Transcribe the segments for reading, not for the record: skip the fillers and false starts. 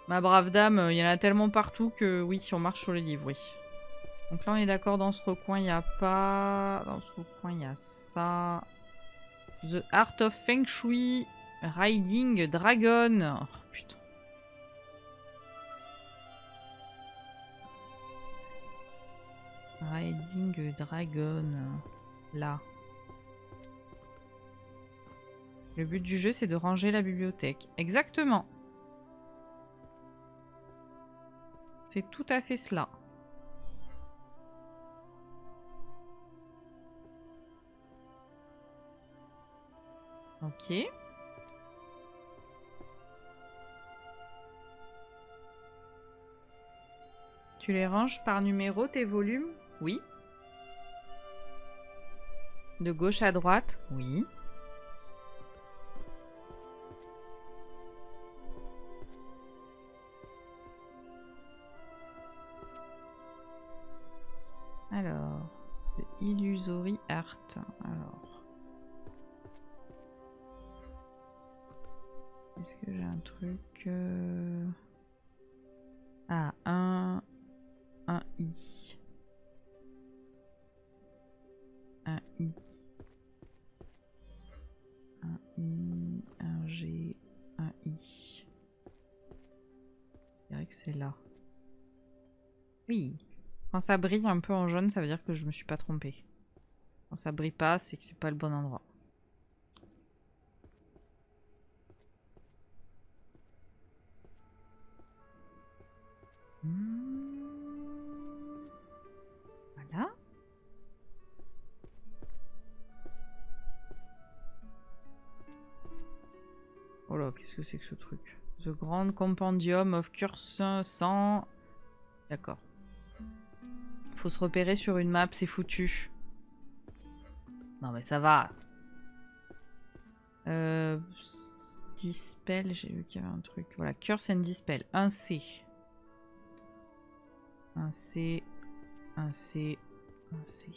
Ma brave dame, il y en a tellement partout que oui, on marche sur les livres, oui. Donc là, on est d'accord, dans ce recoin, il n'y a pas... Dans ce recoin, il y a ça. The Art of Feng Shui Riding Dragon. Oh, putain. Riding Dragon. Là. Le but du jeu, c'est de ranger la bibliothèque. Exactement. C'est tout à fait cela. Ok. Tu les ranges par numéro, tes volumes? Oui. De gauche à droite? Oui. Alors, The Illusory Art. Alors. Est-ce que j'ai un truc Ah, un I. Un I. Un I, un G, un I. Je dirais que c'est là. Oui. Quand ça brille un peu en jaune, ça veut dire que je me suis pas trompée. Quand ça brille pas, c'est que c'est pas le bon endroit. Voilà. Oh là, qu'est-ce que c'est que ce truc? The Grand Compendium of Curse 100. D'accord. Faut se repérer sur une map, c'est foutu. Non mais ça va. Dispel, j'ai vu qu'il y avait un truc. Voilà, Curse and Dispel. Un C. Un C. Un C. Un C.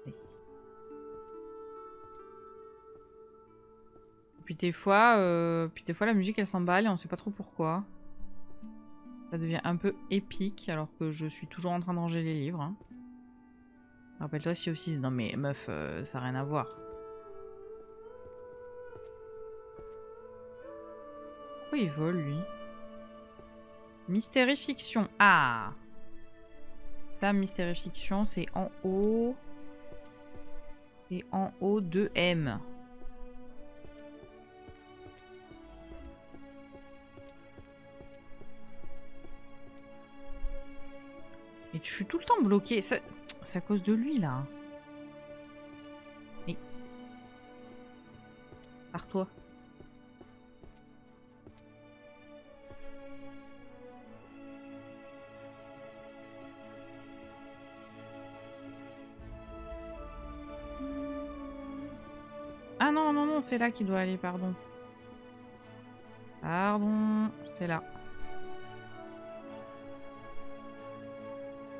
Oui. Puis des fois la musique elle s'emballe et on sait pas trop pourquoi. Ça devient un peu épique alors que je suis toujours en train de ranger les livres. Hein. Rappelle-toi si aussi... Non mais meuf, ça n'a rien à voir. Pourquoi il vole lui? Mystérie Fiction. Ah! Ça, Mystérie Fiction, c'est en haut. Et en haut de M. Et je suis tout le temps bloquée. C'est à cause de lui, là. Mais... Pars-toi. Ah non, non, non, c'est là qu'il doit aller, pardon. Pardon, c'est là.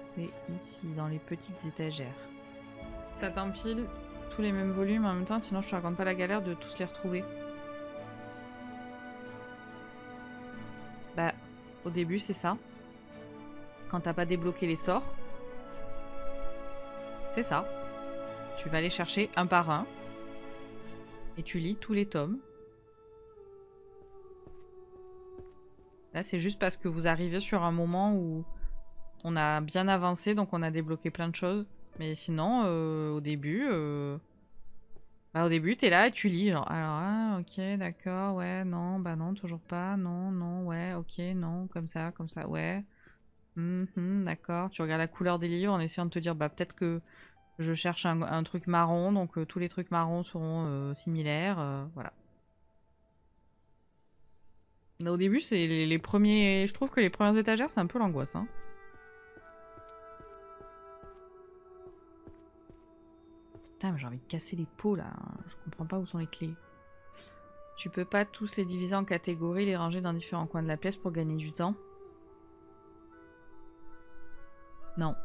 C'est ici, dans les petites étagères. Ça t'empile tous les mêmes volumes en même temps, sinon je te raconte pas la galère de tous les retrouver. Bah, au début, c'est ça. Quand t'as pas débloqué les sorts. C'est ça. Tu vas les chercher un par un. Et tu lis tous les tomes. Là, c'est juste parce que vous arrivez sur un moment où on a bien avancé, donc on a débloqué plein de choses. Mais sinon, au début, t'es là et tu lis. Genre, alors, ah, ok, d'accord, ouais, non, bah non, toujours pas, non, non, ouais, ok, non, comme ça, ouais. D'accord. Tu regardes la couleur des livres en essayant de te dire, bah peut-être que je cherche un truc marron, donc tous les trucs marrons seront similaires, voilà. Au début, c'est les premiers... Je trouve que les premières étagères, c'est un peu l'angoisse, hein. Putain, mais j'ai envie de casser les pots, là. Je comprends pas où sont les clés. Tu peux pas tous les diviser en catégories, les ranger dans différents coins de la pièce pour gagner du temps? Non.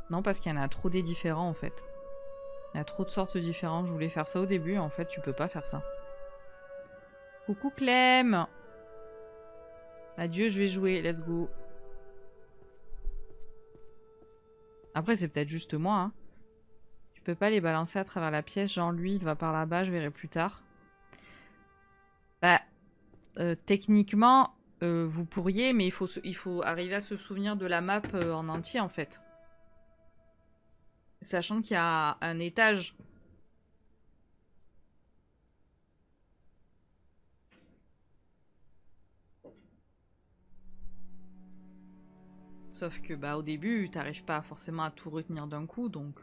Non, parce qu'il y en a trop des différents, en fait. Il y a trop de sortes différentes. Je voulais faire ça au début, en fait, tu peux pas faire ça. Coucou Clem. Adieu, je vais jouer. Let's go. Après, c'est peut-être juste moi. Hein. Tu peux pas les balancer à travers la pièce. Genre, lui, il va par là-bas, je verrai plus tard. Bah, techniquement, vous pourriez, mais il faut arriver à se souvenir de la map en entier, en fait. Sachant qu'il y a un étage. Sauf que bah au début, t'arrives pas forcément à tout retenir d'un coup, donc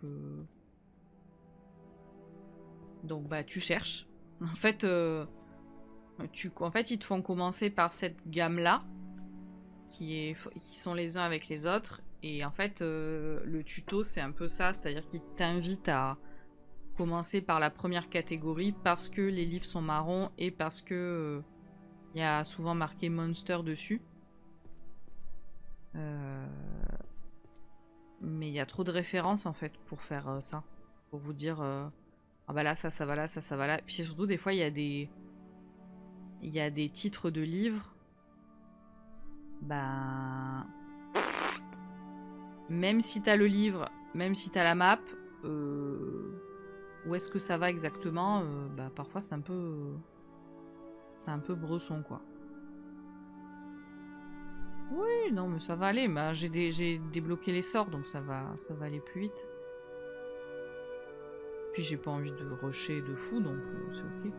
bah tu cherches. En fait, ils te font commencer par cette gamme-là, qui sont les uns avec les autres, et en fait, le tuto c'est un peu ça, c'est-à-dire qu'il t'invite à commencer par la première catégorie parce que les livres sont marrons et parce que il y a souvent marqué Monster dessus. Mais il y a trop de références en fait pour faire ça. Pour vous dire ah bah là ça va là, ça va là. Et puis surtout des fois il y a des titres de livres. Bah même si t'as le livre, même si t'as la map, où est-ce que ça va exactement, bah parfois c'est un peu bresson quoi. Oui, non mais ça va aller. Bah, j'ai débloqué les sorts donc ça va aller plus vite. Puis j'ai pas envie de rusher de fou donc c'est ok.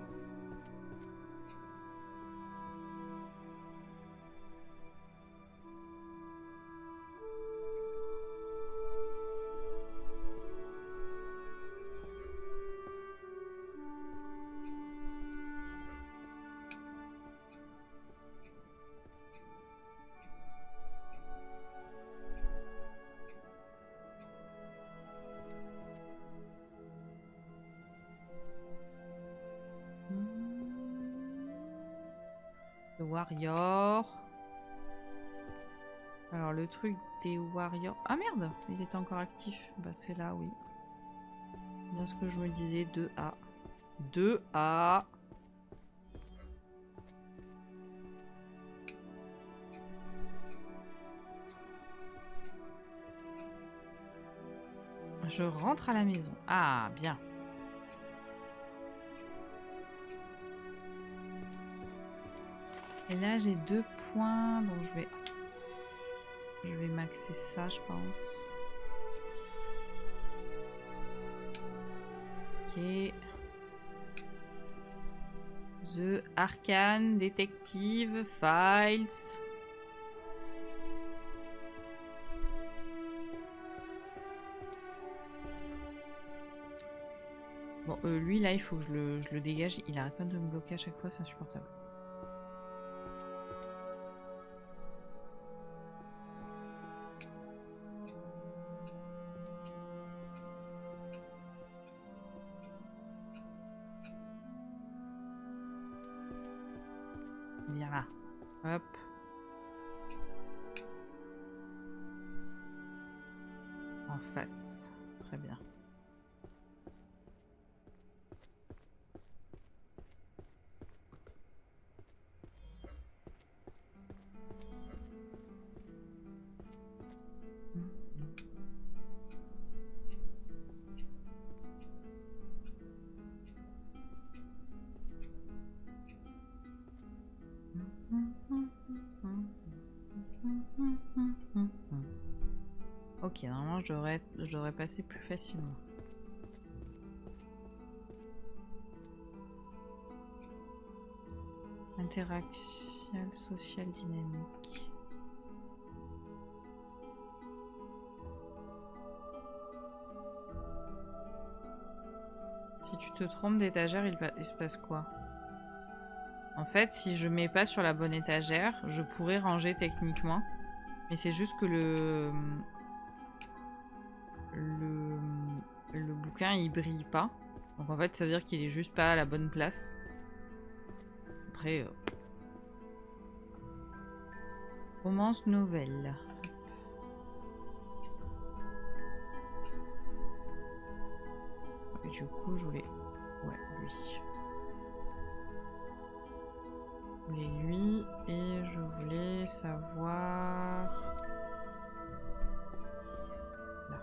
Le Warrior. Alors le truc des Warriors... Ah merde, il était encore actif. Bah c'est là, oui. Bien ce que je me disais, 2A. 2A. Je rentre à la maison. Ah, bien. Et là j'ai 2 points, donc je vais maxer ça, je pense. Ok. The Arcane, Detective, Files. Bon, lui là, il faut que je le dégage. Il arrête pas de me bloquer à chaque fois, c'est insupportable. Viens là. Hop. En face. Très bien. Ok, normalement je devrais passer plus facilement. Interaction sociale dynamique. Si tu te trompes d'étagère, il se passe quoi? En fait, si je mets pas sur la bonne étagère, je pourrais ranger techniquement. Mais c'est juste que le bouquin, il brille pas. Donc en fait, ça veut dire qu'il est juste pas à la bonne place. Après... Romance nouvelle. Et du coup, je voulais... Ouais, lui. voulais lui et je voulais savoir... Là.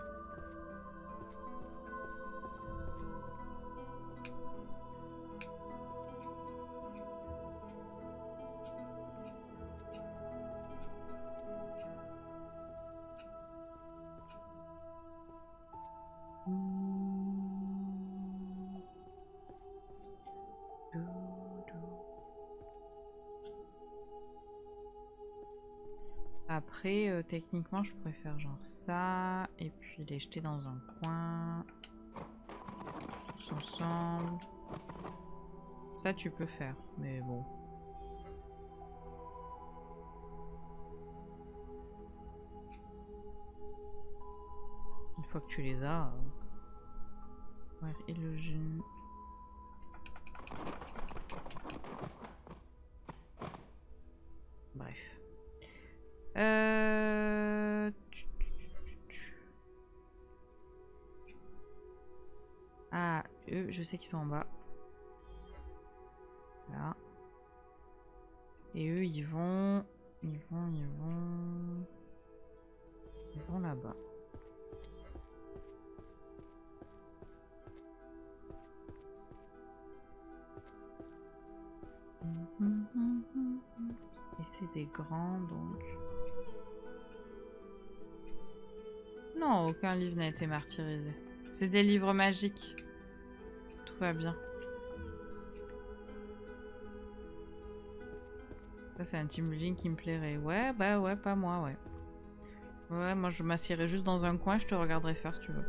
Après, techniquement, je pourrais faire genre ça, et puis les jeter dans un coin, tous ensemble. Ça, tu peux faire, mais bon. Une fois que tu les as... Ouais, illusion... Bref. Ah, eux, je sais qu'ils sont en bas. Là. Et eux, ils vont là-bas. Et c'est des grands, donc... Non, aucun livre n'a été martyrisé. C'est des livres magiques. Tout va bien. Ça, c'est un team building qui me plairait. Ouais, bah ouais, pas moi, ouais. Ouais, moi je m'assierais juste dans un coin, je te regarderai faire si tu veux.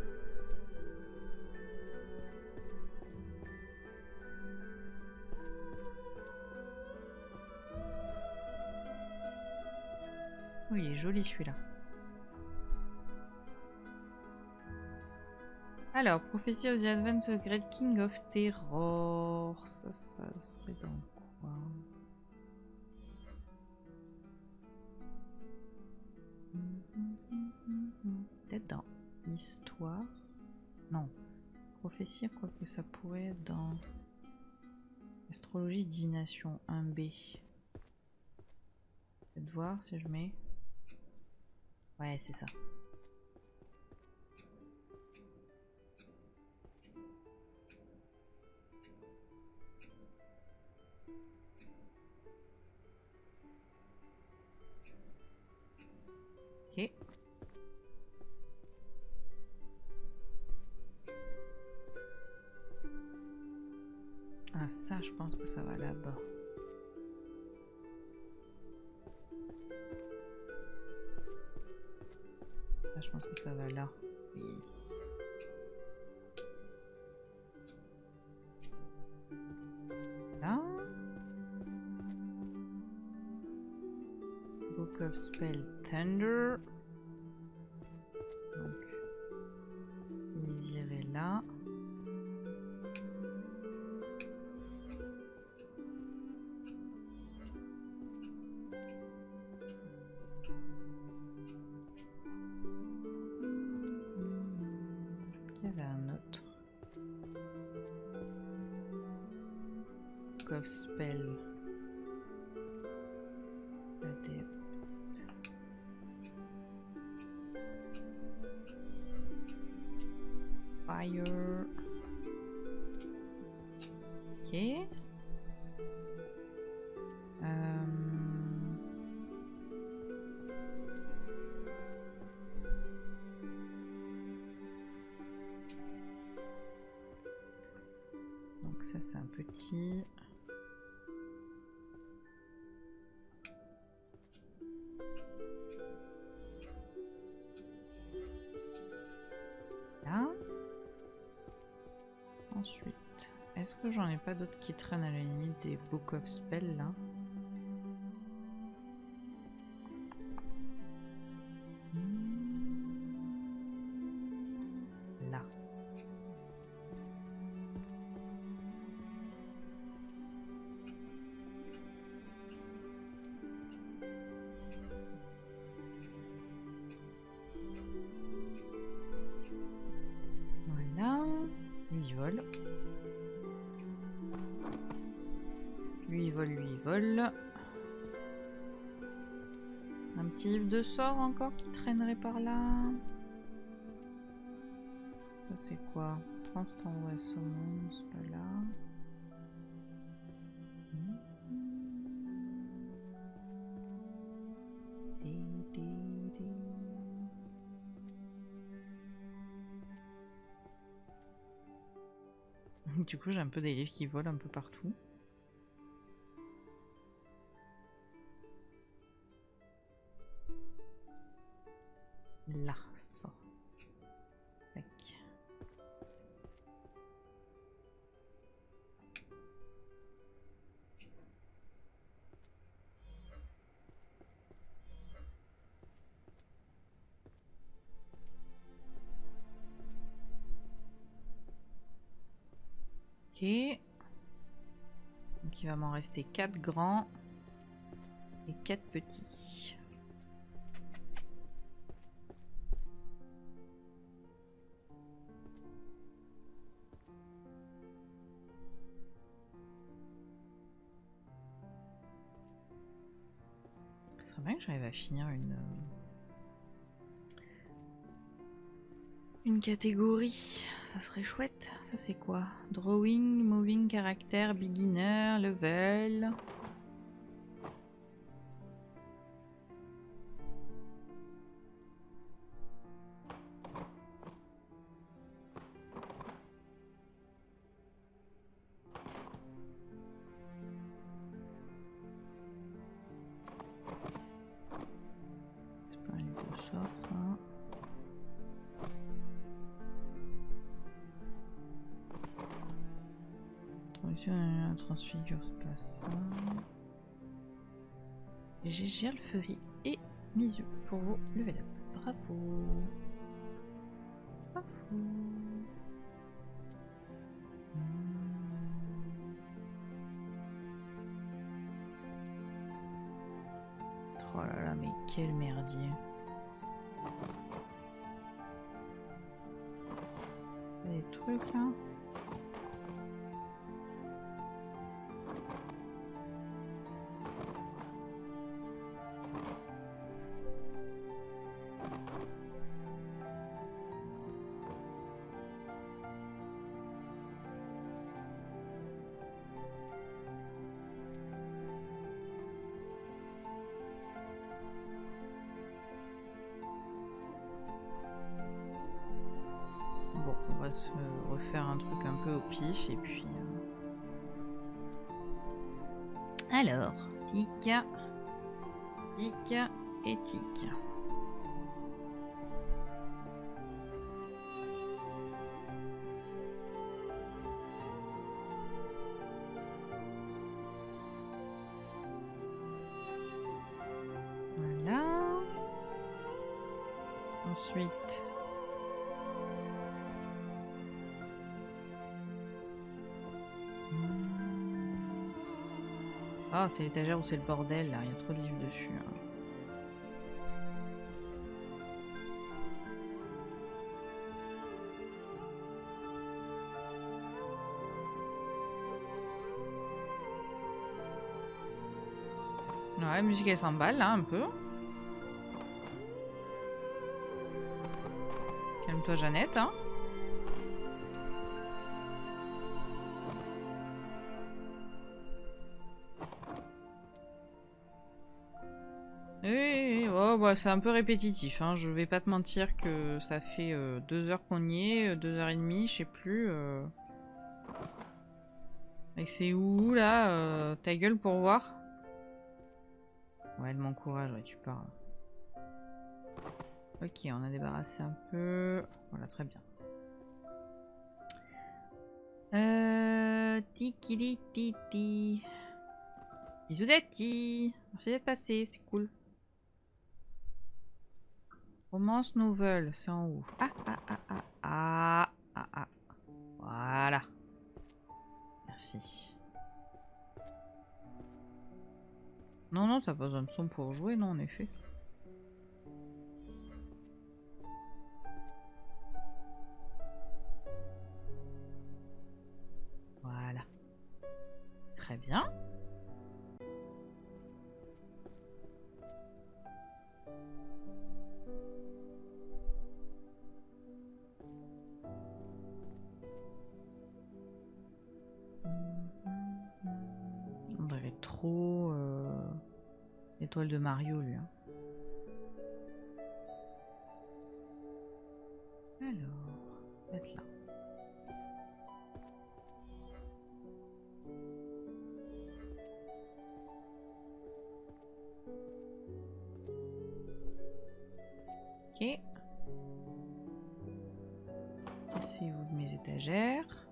Oh, il est joli celui-là. Alors, Prophecy of the Advent of the Great King of Terror. Ça serait dans quoi? Peut-être dans Histoire. Non. Prophétie, quoi que ça pourrait être dans Astrologie, Divination 1B. Peut-être voir si je mets. Ouais, c'est ça. Ok. Ah ça, je pense que ça va là-bas. Ça, je pense que ça va là. Oui. Là. Book of Spell Thunder. Donc, ils iraient là. Il y avait un autre. Book of Spell. Adept. Fire. Ok. Donc ça c'est un petit. Là. Ensuite, est-ce que j'en ai pas d'autres qui traînent à la limite des Book of Spell là? Là. Voilà. Lui il vole. Lui il vole, lui lui il vole. Un petit livre de sorts encore qui traînerait par là. Ça c'est quoi? Transtant ouais, saumon, c'est pas là. Du coup j'ai un peu des livres qui volent un peu partout. Là, ça. Tac. Ok. Donc il va m'en rester 4 grands et 4 petits. Ce serait bien que j'arrive à finir une catégorie. Ça serait chouette. Ça c'est quoi? Drawing, moving, caractère, beginner, level. C'est pas un livre de sorts ça. Transfigure, c'est pas ça. Et j'ai Gerlfeurie et Mizu pour vos level up. Bravo. Bravo. Oh là là, mais quel merdier. Il y a des trucs là. Bon, on va se refaire un truc un peu au pif et puis... Alors, tic, tic et tic. Voilà. Ensuite... Ah, c'est l'étagère où c'est le bordel là, il y a trop de livres dessus. Hein. Ouais, la musique elle s'emballe là un peu. Calme-toi Jeannette, hein. Oui, oh, bah, c'est un peu répétitif, hein. Je vais pas te mentir que ça fait 2 heures qu'on y est, 2 h 30, je sais plus. Et c'est où là ta gueule pour voir. Ouais, elle m'encourage, ouais, tu parles. Ok, on a débarrassé un peu. Voilà, très bien. Tiki titi. Bisous Dati. Merci d'être passé, c'était cool. Romance nouvelle, c'est en haut. Ah. Voilà. Merci. Non, t'as pas besoin de son pour jouer, non, en effet. Voilà. Très bien. trop l'étoile de Mario, lui. Hein. Alors, peut-être là. Ok. Cassez-vous de mes étagères.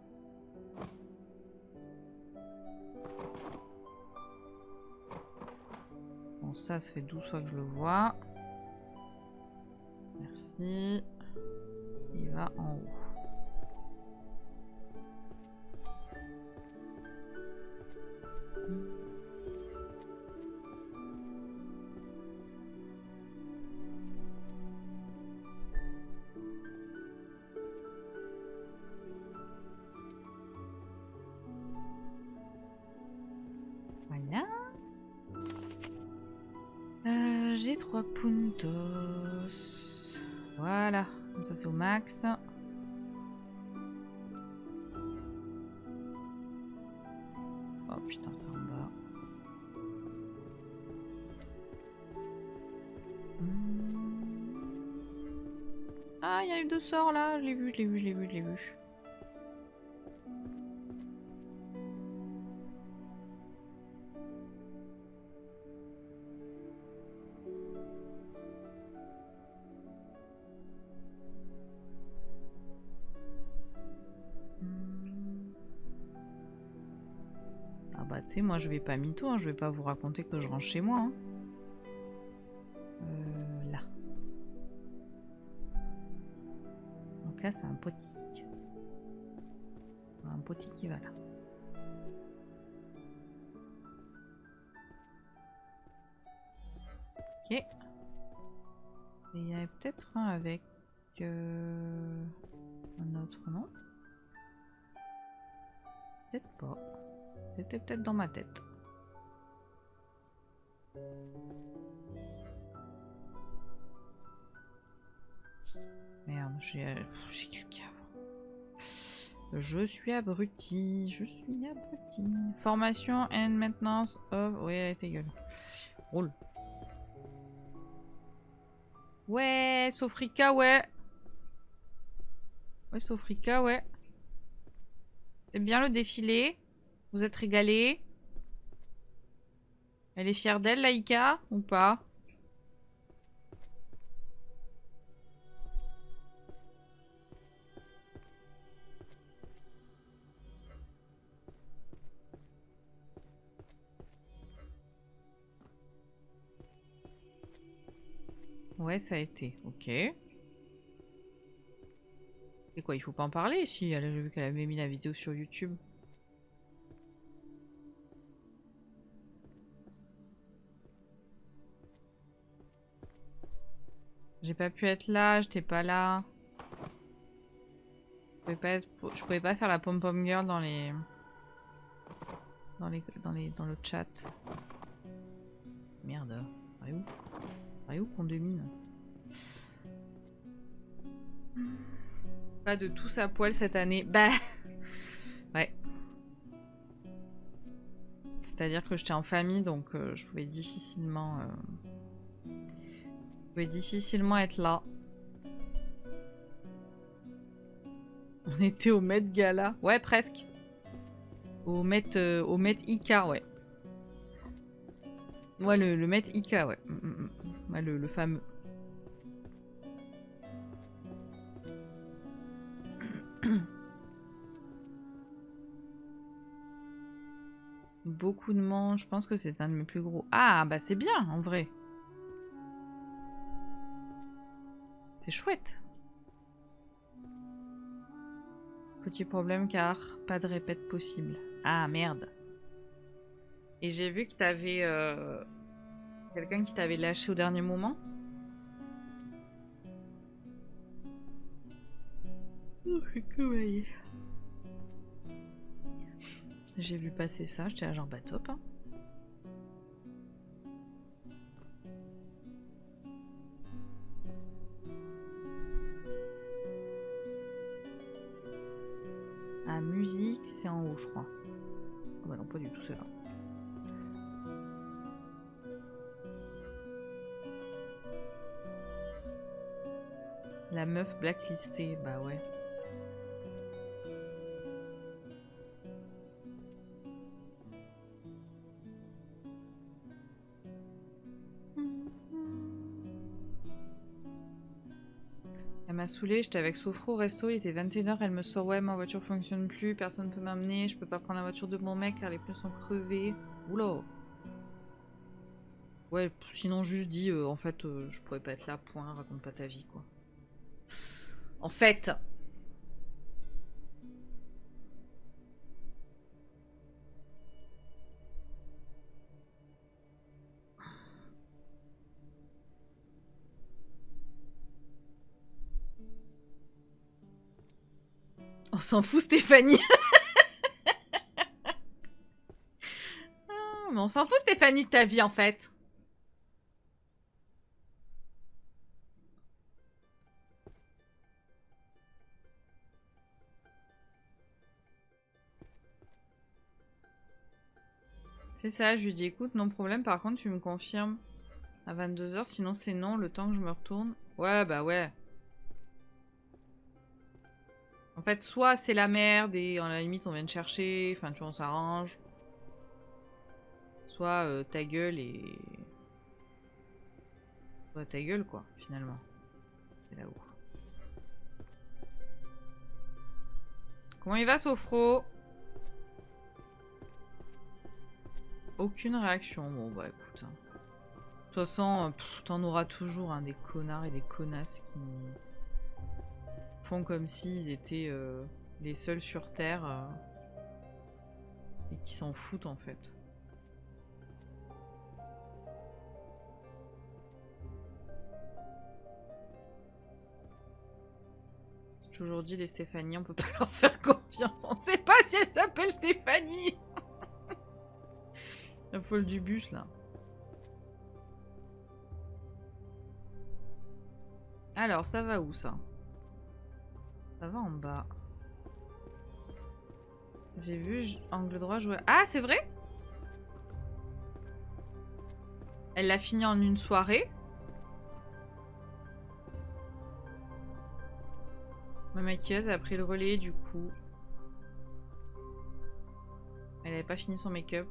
Bon, ça fait 12 fois que je le vois. Merci. Il va en haut. Voilà. J'ai 3 puntos. Voilà. Comme ça, c'est au max. Oh putain, c'est en bas. Ah, il y a les 2 sorts là. Je l'ai vu, je l'ai vu, je l'ai vu, je l'ai vu. Ah bah tu sais, moi je vais pas mytho, hein, je vais pas vous raconter que je range chez moi. Hein. Là. Donc là c'est un petit. Un petit qui va là. Ok. Et il y avait peut-être un avec un autre, non? Peut-être pas. C'était peut-être dans ma tête. Merde, j'ai cliqué avant. Je suis abruti. Je suis abruti. Formation and maintenance of... Ouais, ta gueule. Roule. Ouais, Sofrika, ouais. Ouais, Sofrika, ouais. C'est bien le défilé. Vous êtes régalés. Elle est fière d'elle, Laïka, ou pas? Ouais, ça a été. Ok. Et quoi, il faut pas en parler? Si, j'ai vu qu'elle avait mis la vidéo sur YouTube. J'ai pas pu être là, j'étais pas là. Je pouvais pas faire la pom-pom girl dans les... Dans le chat. Merde. Où qu'on domine. Pas de tous à poil cette année. Bah... Ouais. C'est-à-dire que j'étais en famille, donc je pouvais difficilement... Je pouvais difficilement être là. On était au Met Gala. Ouais, presque. Au Met Ika, ouais. Ouais, le Met Ika, ouais. Ouais, le fameux. Beaucoup de monde. Je pense que c'est un de mes plus gros. Ah, bah c'est bien, en vrai. C'est chouette. Petit problème car pas de répète possible. Ah, merde. Et j'ai vu que t'avais... quelqu'un qui t'avait lâché au dernier moment. J'ai vu passer ça, j'étais là genre bah top. Hein. Ah, musique, c'est en haut, je crois. Oh bah non, pas du tout, c'est là. La meuf blacklistée, bah ouais. Elle m'a saoulée, j'étais avec Sofro au resto, il était 21h, elle me sort ouais ma voiture fonctionne plus, personne peut m'amener, je peux pas prendre la voiture de mon mec car les pneus sont crevés. Oula. Ouais, sinon juste dis en fait je pourrais pas être là, point, raconte pas ta vie quoi. En fait. On s'en fout Stéphanie. Mais on s'en fout Stéphanie de ta vie en fait. C'est ça, je lui dis écoute, non problème, par contre tu me confirmes à 22h, sinon c'est non, le temps que je me retourne. Ouais, bah ouais. En fait, soit c'est la merde et à la limite on vient te chercher, enfin tu vois, on s'arrange. Soit ta gueule et... Soit ta gueule quoi, finalement. C'est là où. Comment il va Sofro? Aucune réaction, bon bah écoute. Hein. De toute façon, t'en auras toujours hein, des connards et des connasses qui font comme s'ils étaient les seuls sur Terre et qui s'en foutent en fait. J'ai toujours dit les Stéphanie, on peut pas leur faire confiance. On sait pas si elle s'appelle Stéphanie. La folle du bus là. Alors, ça va où ça? Ça va en bas. J'ai vu angle droit jouer. Ah, c'est vrai? Elle l'a fini en une soirée. Ma maquilleuse a pris le relais du coup. Elle avait pas fini son make-up.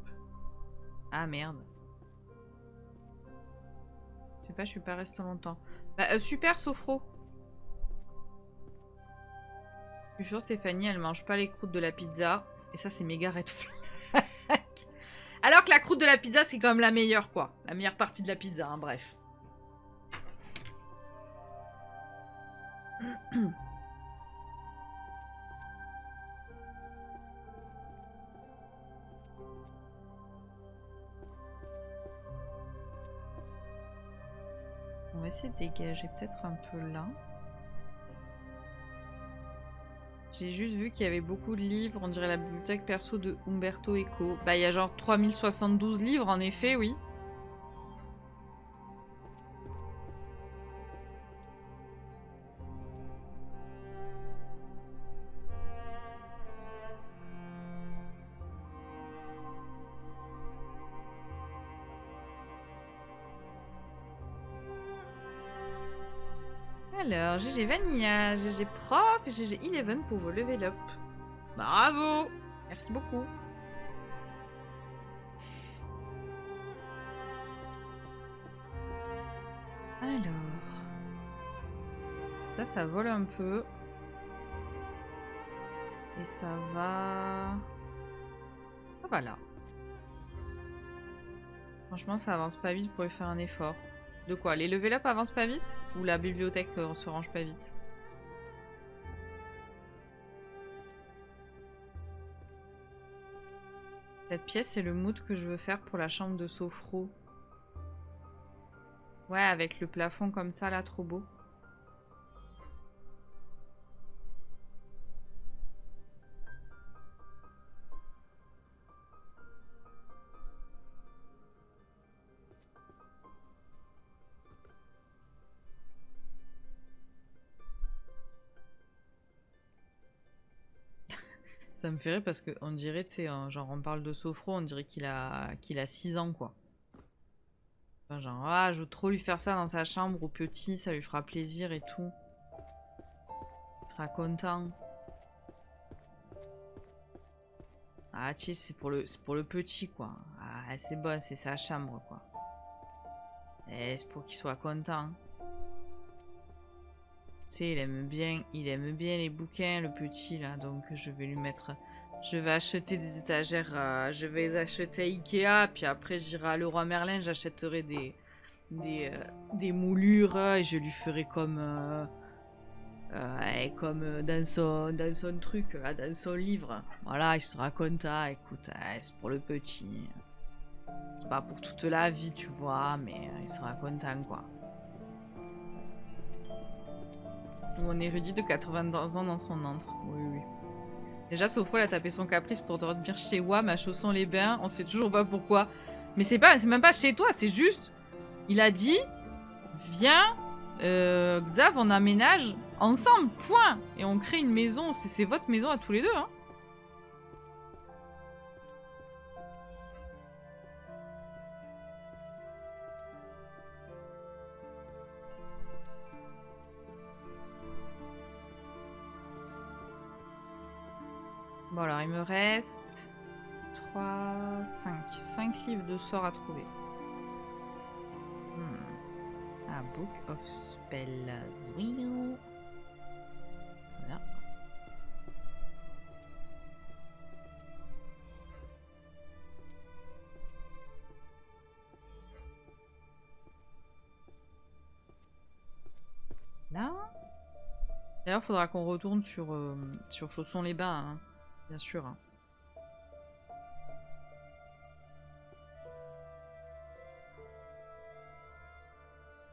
Ah merde. Je sais pas, je suis pas restée longtemps. Bah, super Sofro. Je suis sûre Stéphanie, elle mange pas les croûtes de la pizza. Et ça, c'est méga red flag. Alors que la croûte de la pizza, c'est quand même la meilleure, quoi. La meilleure partie de la pizza, hein, bref. On va essayer de dégager peut-être un peu là. J'ai juste vu qu'il y avait beaucoup de livres. On dirait la bibliothèque perso de Umberto Eco. Bah, il y a genre 3072 livres, en effet, oui. Alors, GG Vanilla, GG Prof, GG Eleven pour vos level up. Bravo! Merci beaucoup. Alors... Ça vole un peu. Et ça va... Ça va là. Franchement, ça avance pas vite pour y faire un effort. De quoi? Les level up avancent pas vite? Ou la bibliothèque se range pas vite? Cette pièce, c'est le mood que je veux faire pour la chambre de Sofro. Ouais, avec le plafond comme ça, là, trop beau. Ça me fait rire parce qu'on dirait, tu sais, genre on parle de Sofro, on dirait qu'il a 6 ans, quoi. Enfin, genre, ah, je veux trop lui faire ça dans sa chambre au petit, ça lui fera plaisir et tout. sera content. Ah, tu sais, c'est pour le petit, quoi. Ah, c'est bon, c'est sa chambre, quoi. Et c'est pour qu'il soit content. Tu sais, il aime bien les bouquins, le petit, là. Donc, je vais lui mettre... Je vais acheter des étagères, je vais les acheter à Ikea, puis après, j'irai à Leroy Merlin, j'achèterai des moulures, et je lui ferai comme... dans son truc, là, dans son livre. Voilà, il sera content. Écoute, c'est pour le petit. C'est pas pour toute la vie, tu vois, mais il sera content, quoi. Mon érudit de 80 ans dans son antre. Oui, oui. Déjà, Sofo, elle a tapé son caprice pour dormir chez WAM à Chausson-les-Bains. On sait toujours pas pourquoi. Mais c'est même pas chez toi, c'est juste... Il a dit, viens, Xav, on aménage ensemble, point. Et on crée une maison. C'est votre maison à tous les deux, hein. Bon, alors, il me reste 3, 5. 5 livres de sorts à trouver. A Book of Spells. Voilà. Là. D'ailleurs, faudra qu'on retourne sur Chausson-les-Bains, hein. Bien sûr. Hein.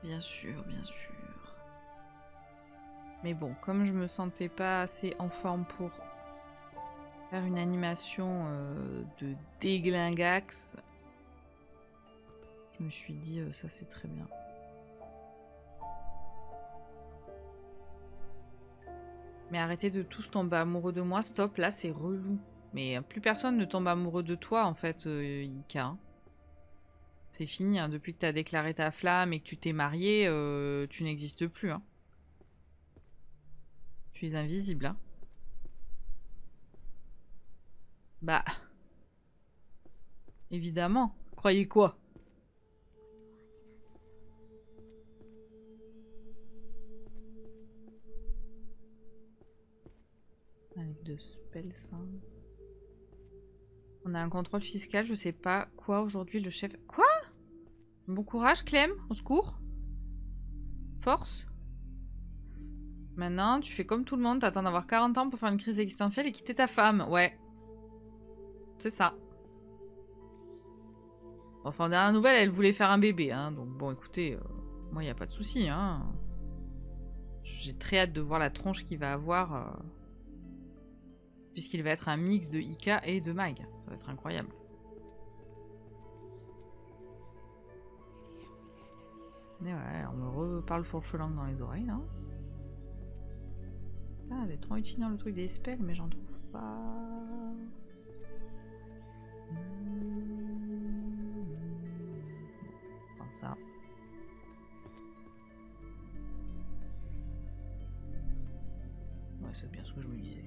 Bien sûr, bien sûr. Mais bon, comme je me sentais pas assez en forme pour faire une animation de déglingax, je me suis dit ça c'est très bien. Mais arrêtez de tous tomber amoureux de moi, stop, là c'est relou. Mais plus personne ne tombe amoureux de toi en fait, Ika. C'est fini, hein. Depuis que tu as déclaré ta flamme et que tu t'es marié, tu n'existes plus. Hein. Tu es invisible. Hein. Bah... Évidemment. Croyez quoi? Avec de spells, ça. On a un contrôle fiscal, je sais pas quoi aujourd'hui, le chef... Quoi? Bon courage, Clem, au secours. Force. Maintenant, tu fais comme tout le monde, t'attends d'avoir 40 ans pour faire une crise existentielle et quitter ta femme. Ouais. C'est ça. Enfin, dernière nouvelle, elle voulait faire un bébé, hein. Donc bon, écoutez, moi, il n'y a pas de souci, hein. J'ai très hâte de voir la tronche qu'il va avoir... puisqu'il va être un mix de Ika et de Mag. Ça va être incroyable. Mais ouais, on me reparle fourche-langue dans les oreilles, là. Ah, j'ai trop envie de finir le truc des spells, mais j'en trouve pas... Comme ça. Ouais, c'est bien ce que je me disais.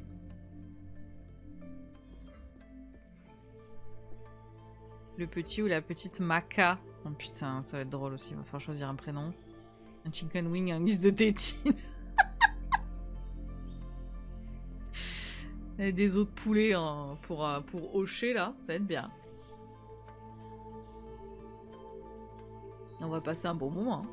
Le petit ou la petite Maca. Oh putain, ça va être drôle aussi. Il va falloir choisir un prénom. Un chicken wing, un guise de tétine. Et des os de poulet hein, pour hocher là. Ça va être bien. Et on va passer un bon moment. Hein.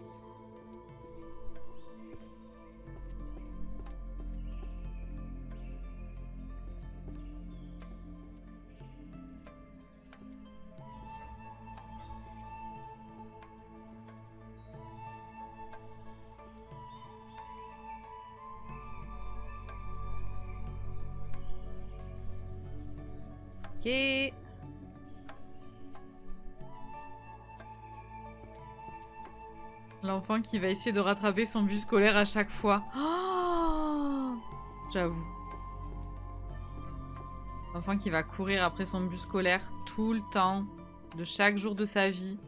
Ok. L'enfant qui va essayer de rattraper son bus scolaire à chaque fois. Oh, j'avoue. L'enfant qui va courir après son bus scolaire tout le temps, de chaque jour de sa vie.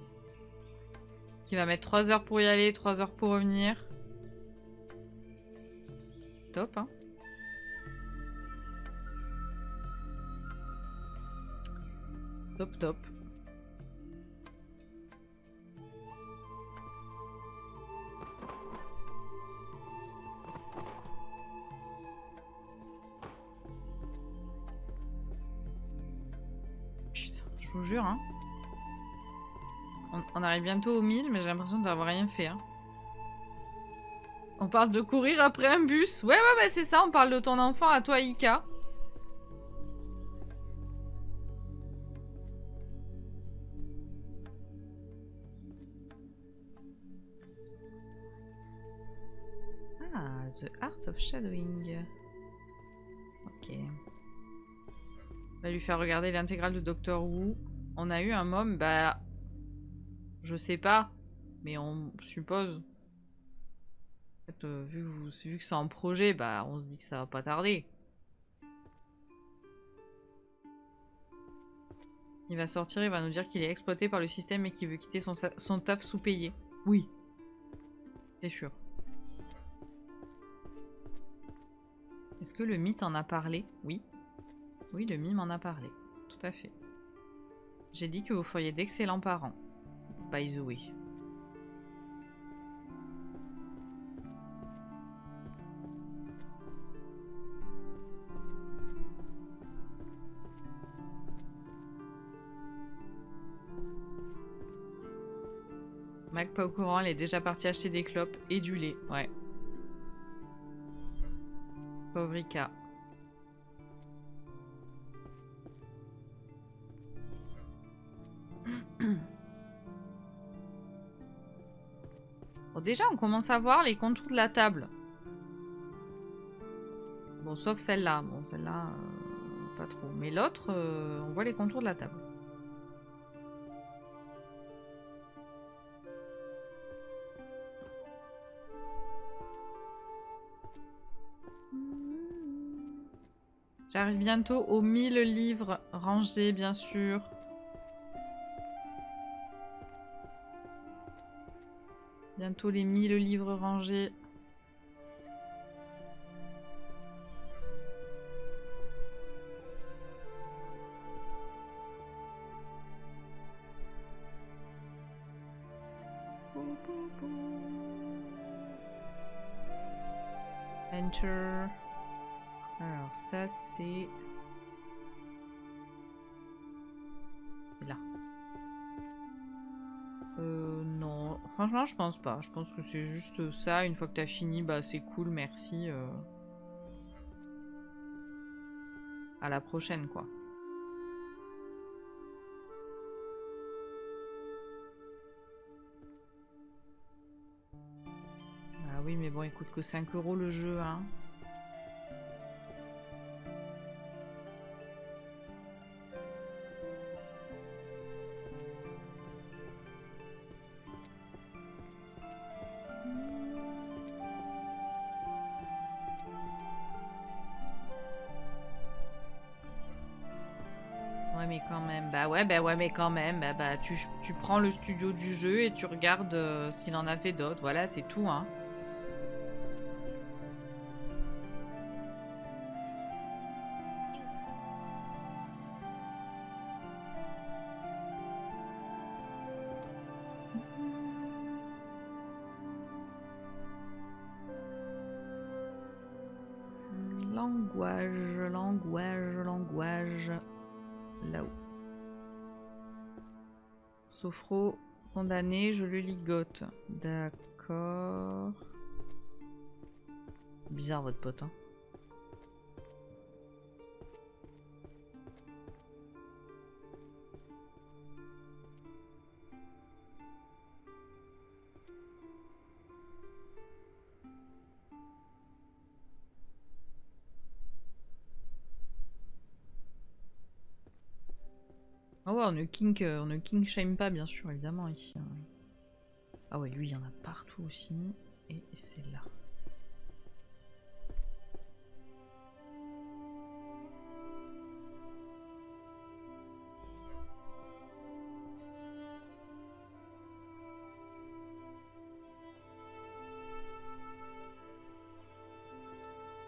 Qui va mettre 3 heures pour y aller, 3 heures pour revenir. Top, hein. Top, top. Putain, je vous jure, hein. On arrive bientôt aux 1000, mais j'ai l'impression d'avoir rien fait, hein. On parle de courir après un bus. Ouais, bah c'est ça, on parle de ton enfant à toi, Ika. Ah, The Art of Shadowing. Ok. On va lui faire regarder l'intégrale de Doctor Who. On a eu un môme, bah... Je sais pas, mais on suppose. En fait, vu que c'est en projet, bah on se dit que ça va pas tarder. Il va sortir, il va nous dire qu'il est exploité par le système et qu'il veut quitter son taf sous-payé. Oui. C'est sûr. Est-ce que le mythe en a parlé? Oui. Oui, le mime en a parlé. Tout à fait. J'ai dit que vous feriez d'excellents parents. By the way. Mac pas au courant, elle est déjà partie acheter des clopes et du lait. Ouais. Pauvre Rika. Bon, déjà, on commence à voir les contours de la table. Bon, sauf celle-là. Bon, celle-là, pas trop. Mais l'autre, on voit les contours de la table. J'arrive bientôt aux 1000 livres rangés, bien sûr. Bientôt les 1000 livres rangés. Enter. Alors ça c'est... là. Non. Franchement je pense pas. Je pense que c'est juste ça. Une fois que t'as fini, bah c'est cool, merci. À la prochaine quoi. Ah oui mais bon il coûte que 5 € le jeu hein. Ouais mais quand même, bah ouais mais quand même, bah tu prends le studio du jeu et tu regardes s'il en a fait d'autres, voilà c'est tout hein. Language. Là-haut. Sophro, condamné, je le ligote. D'accord. Bizarre votre pote, hein. Ah ouais, on ne king shame pas, bien sûr, évidemment, ici. Hein. Ah ouais, lui, il y en a partout aussi. Et c'est là.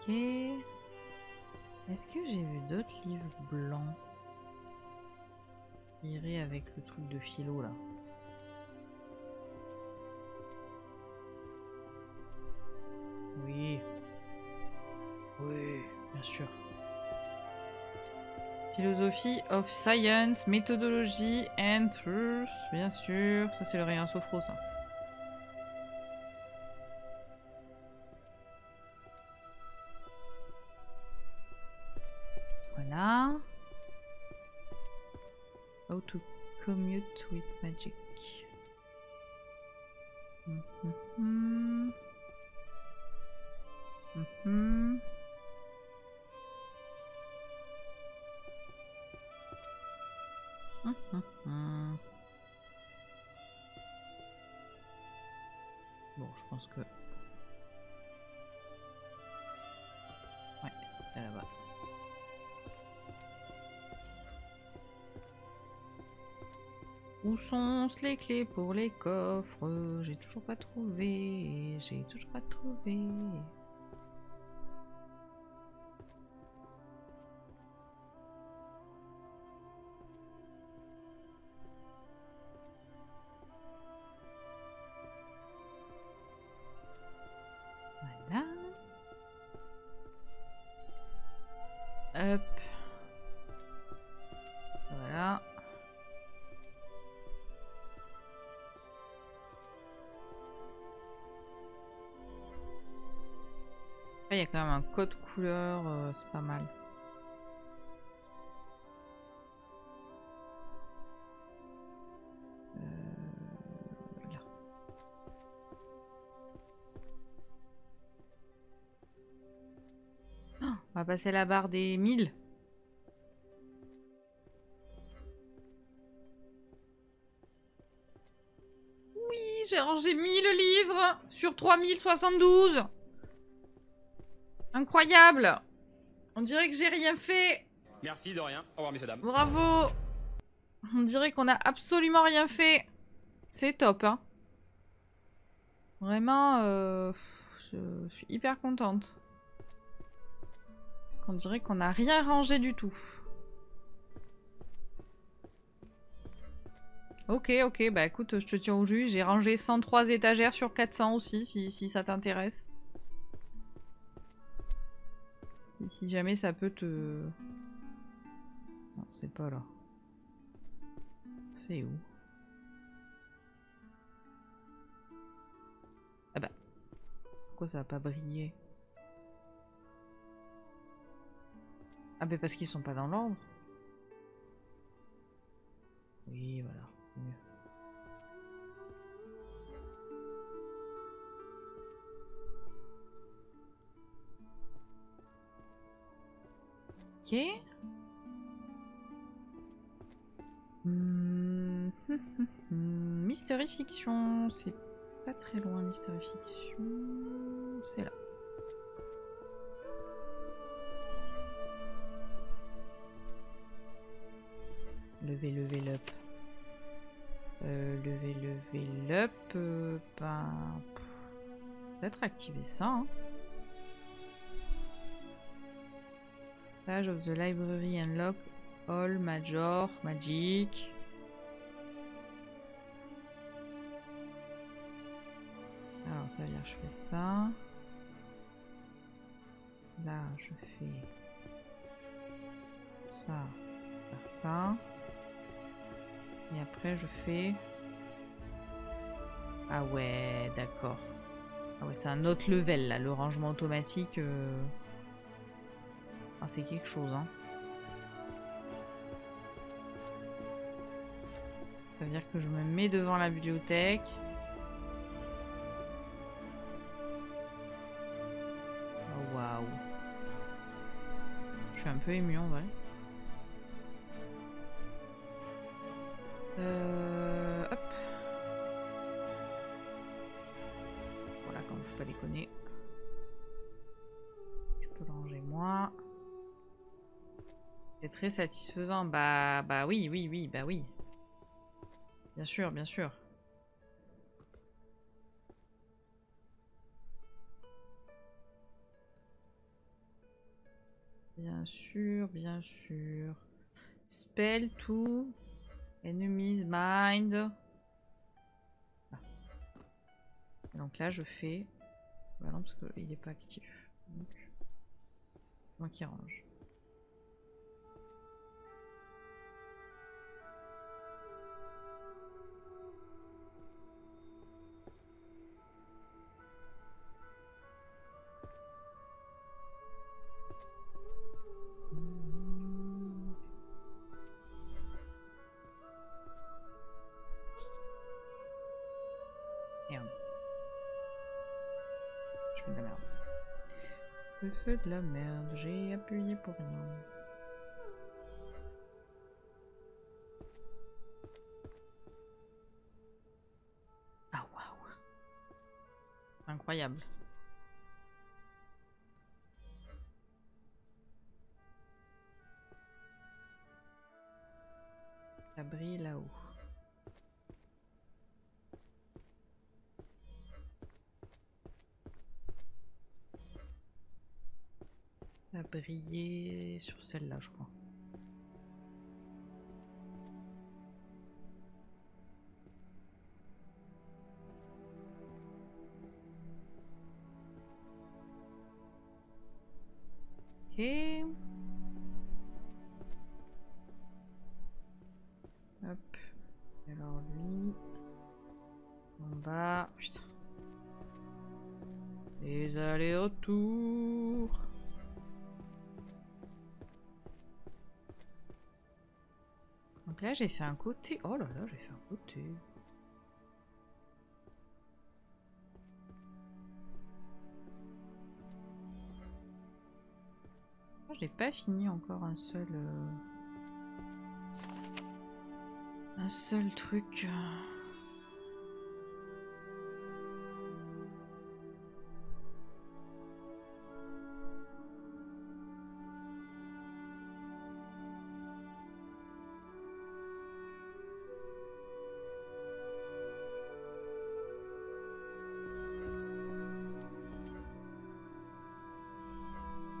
Ok. Est-ce que j'ai vu d'autres livres blancs? irait avec le truc de philo là. Oui. Oui, bien sûr. Philosophie of Science, Méthodologie and Truth, bien sûr. Ça, c'est le rayon sophro, ça. Voilà. How to commute with magic. Bon, je pense que... Ouais, c'est là-bas. Où sont les clés pour les coffres? J'ai toujours pas trouvé. J'ai toujours pas trouvé. Voilà. Hop. Voilà. Il y a quand même un code couleur, c'est pas mal. Là. Oh, on va passer la barre des 1000. Oui, j'ai rangé 1000 livres sur 3072. Incroyable. On dirait que j'ai rien fait. Merci, de rien. Au revoir, messieurs, dames. Bravo. On dirait qu'on a absolument rien fait. C'est top, hein. Vraiment, je suis hyper contente. Parce qu'on dirait qu'on n'a rien rangé du tout. Ok, ok, bah écoute, je te tiens au jus. J'ai rangé 103 étagères sur 400 aussi, si ça t'intéresse. Si jamais ça peut te... Non, c'est pas là. C'est où? Ah bah. Pourquoi ça va pas briller? Ah bah parce qu'ils sont pas dans l'ordre. Oui, voilà. Mieux. Ok. Mystery Fiction. C'est pas très loin, Mystery Fiction. C'est là. Level up. Level up. Ben... Peut-être activer ça, hein. Page of the library unlock all major magic. Alors ça veut dire que je fais ça. Là je fais ça, faire ça. Et après je fais... Ah ouais, d'accord. Ah ouais, c'est un autre level là, le rangement automatique. Ah, c'est quelque chose, hein. Ça veut dire que je me mets devant la bibliothèque. Oh, waouh. Je suis un peu émue en vrai. Hop. Voilà, quand faut pas déconner. Je peux le ranger moi. C'est très satisfaisant. Bah oui, bah oui. Bien sûr, bien sûr. Bien sûr, bien sûr. Spell to Enemies mind. Ah. Donc là, je fais. Bah non, parce qu'il n'est pas actif. Donc, moi qui range. Merde. Je fais de la merde. Je fais de la merde, j'ai appuyé pour rien. Ah waouh. Incroyable. Ça brille là-haut. Ça a brillé sur celle-là, je crois. Ok. Hop. Alors lui. En bas. Putain. Les allers-retours. Donc là, j'ai fait un côté. Oh là là, j'ai fait un côté. Je n'ai pas fini encore un seul truc.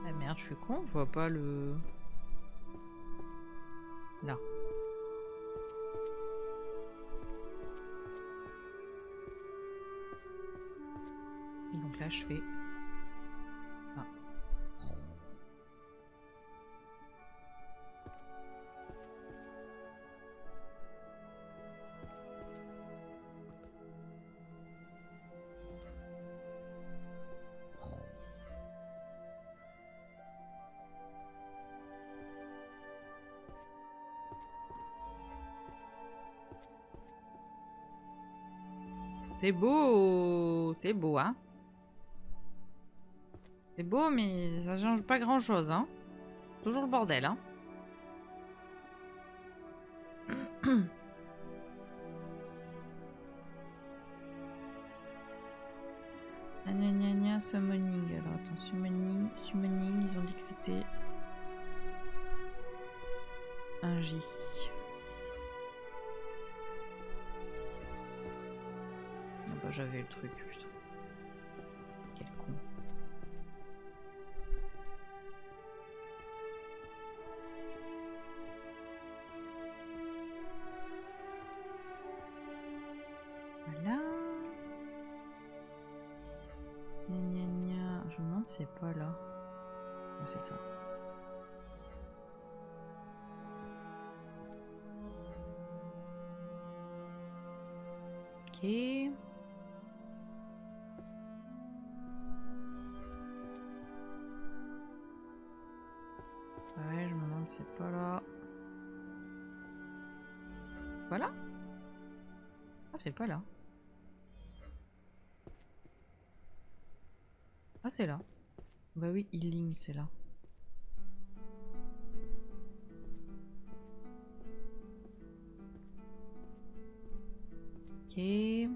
Ah merde, je suis con, je vois pas le... Là. Et donc là, je fais... Ah. T'es beau, hein. C'est beau, mais ça change pas grand-chose, hein. Toujours le bordel, hein. Gna gna gna, summoning. Alors attends, summoning, ils ont dit que c'était un J. Ah bah j'avais le truc, putain. Quel con. Voilà. Gna gna gna. Je me demande si c'est pas là. Ah, c'est ça. Ok. Ouais, je me demande si c'est pas là. Voilà. Ah, c'est pas là. Ah, c'est là. Bah oui, healing, c'est là. Ok. Je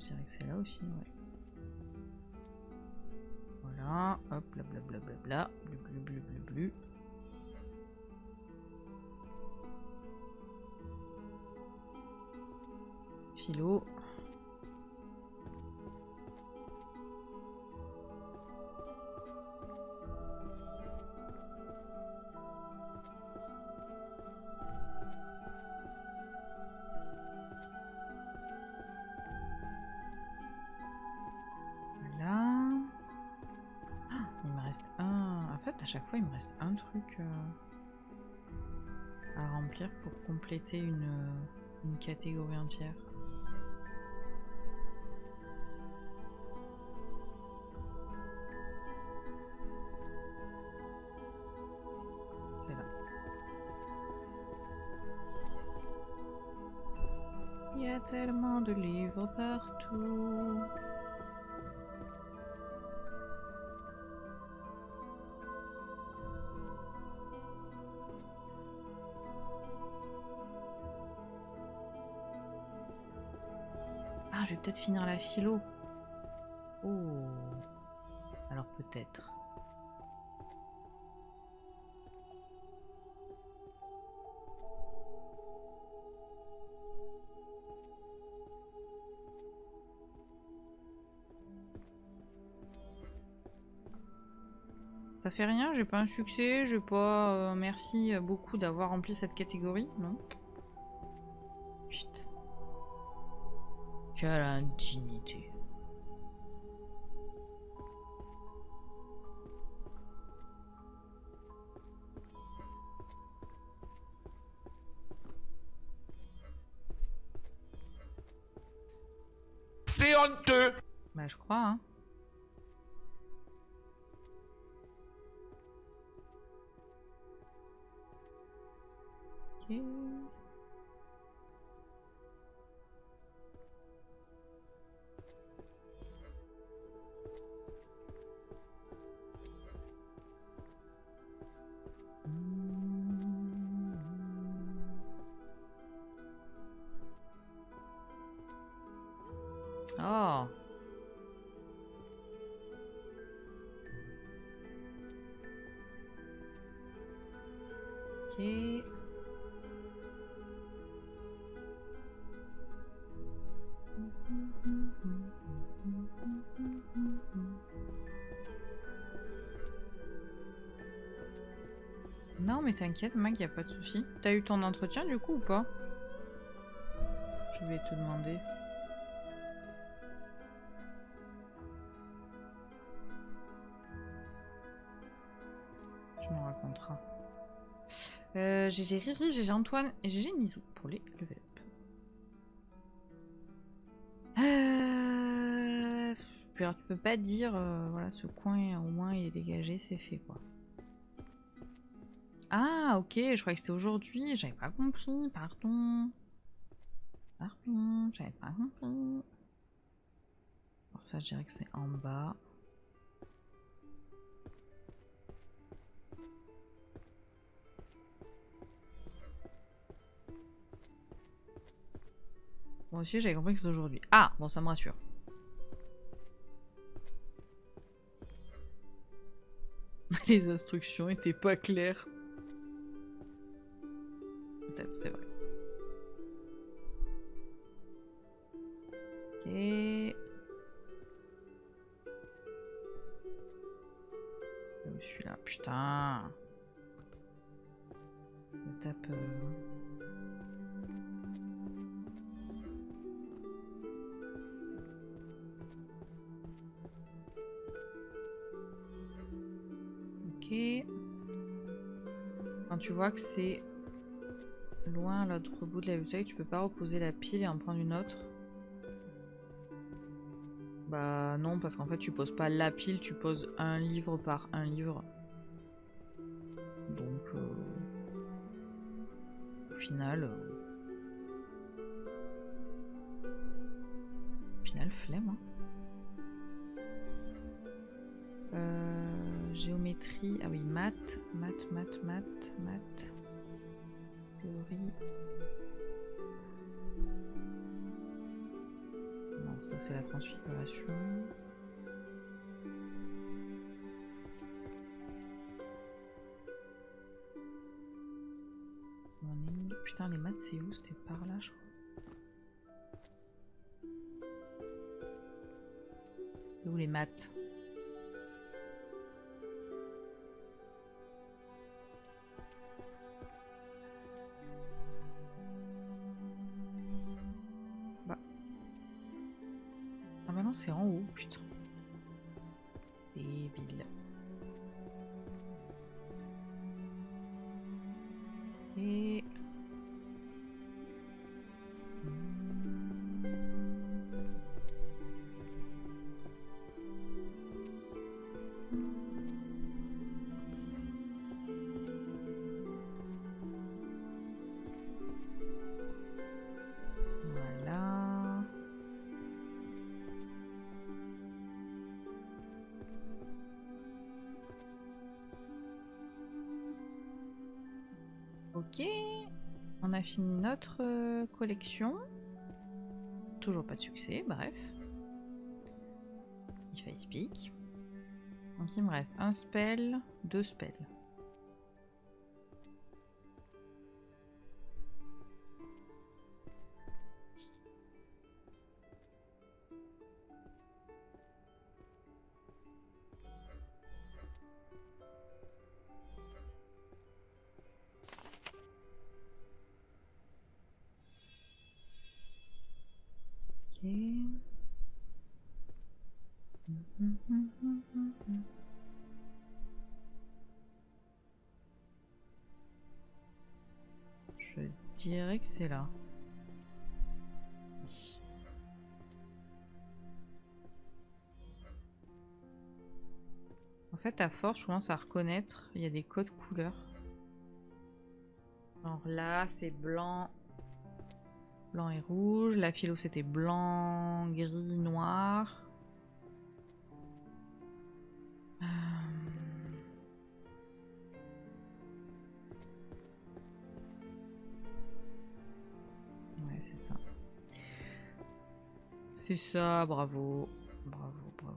dirais que c'est là aussi, ouais. Voilà, hop, blablabla, blu. Philo. À chaque fois, il me reste un truc à remplir pour compléter une catégorie entière. C'est là. Il y a tellement de livres partout. Ah, je vais peut-être finir la philo. Oh. Alors peut-être. Ça fait rien, j'ai pas un succès, j'ai pas... merci beaucoup d'avoir rempli cette catégorie, non? Putain. Quelle indignité. C'est honteux. Bah je crois, hein. Ok. Oh. Ok. Non mais t'inquiète Mag, y a pas de souci. T'as eu ton entretien du coup ou pas? Je vais te demander. Tu m'en raconteras. GG Riri, GG Antoine et GG Misou pour les level up. Puis alors tu peux pas dire voilà ce coin au moins il est dégagé, c'est fait quoi. Ah ok, je croyais que c'était aujourd'hui, j'avais pas compris, pardon. Pardon, j'avais pas compris. Alors ça je dirais que c'est en bas. Moi aussi j'avais compris que c'était aujourd'hui. Ah bon ça me rassure. Les instructions étaient pas claires. Peut-être, c'est vrai. Ok. Je suis là, putain. Je tape. Ok. Quand tu vois que c'est loin à l'autre bout de la bouteille, tu peux pas reposer la pile et en prendre une autre. Bah non, parce qu'en fait tu poses pas la pile, tu poses un livre par un livre. Donc au final... Au final, flemme. Hein. Géométrie... Ah oui, maths. Théorie... Non, ça c'est la transfiguration. Putain, les maths c'est où? C'était par là, je crois. C'est où les maths? Bah. Ah bah non, c'est en haut, putain. Débile. Et... Voilà. Ok. On a fini notre collection. Toujours pas de succès, bref. If I speak. Donc il me reste un spell, 2 spells. Ok. Je dirais que c'est là. Oui. En fait, à force, je commence à reconnaître. Il y a des codes couleurs. Alors là, c'est blanc. Blanc et rouge. La philo, c'était blanc, gris, noir. Ouais, c'est ça. C'est ça, bravo. Bravo, bravo.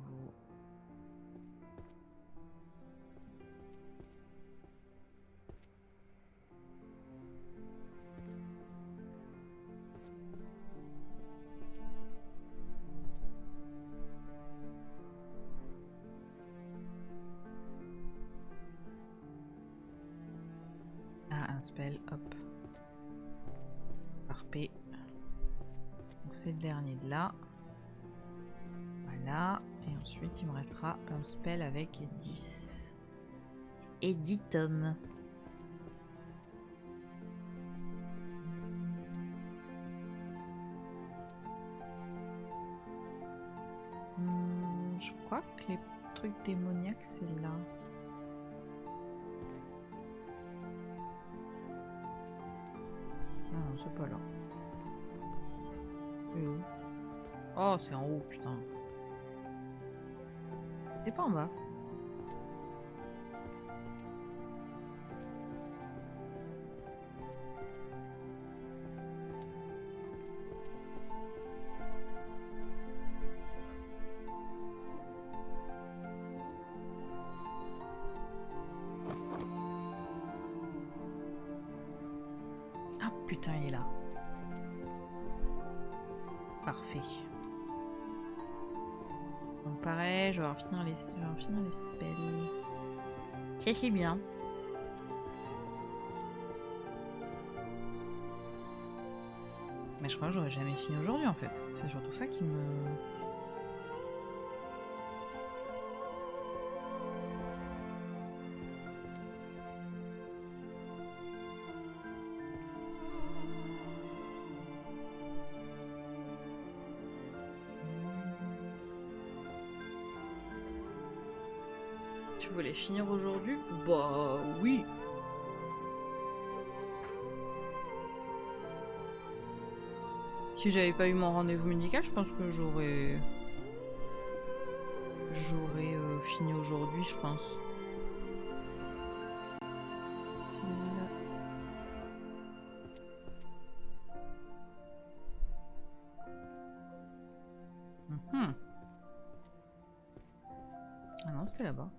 Ah, un spell, hop. Parfait. Donc c'est le dernier de là. Voilà. Et ensuite, il me restera un spell avec 10. Et 10 tomes. Je crois que les trucs démoniaques, c'est là. Non, c'est pas là. C'est où? Oh, c'est en haut, putain. C'est pas en bas. Ah putain, il est là. Parfait. Donc pareil, je vais finir les spells. C'est bien. Mais je crois que j'aurais jamais fini aujourd'hui en fait. C'est surtout ça qui me... Tu voulais finir aujourd'hui? Bah oui. Si j'avais pas eu mon rendez-vous médical, je pense que j'aurais fini aujourd'hui, je pense. Ah non, c'était là-bas.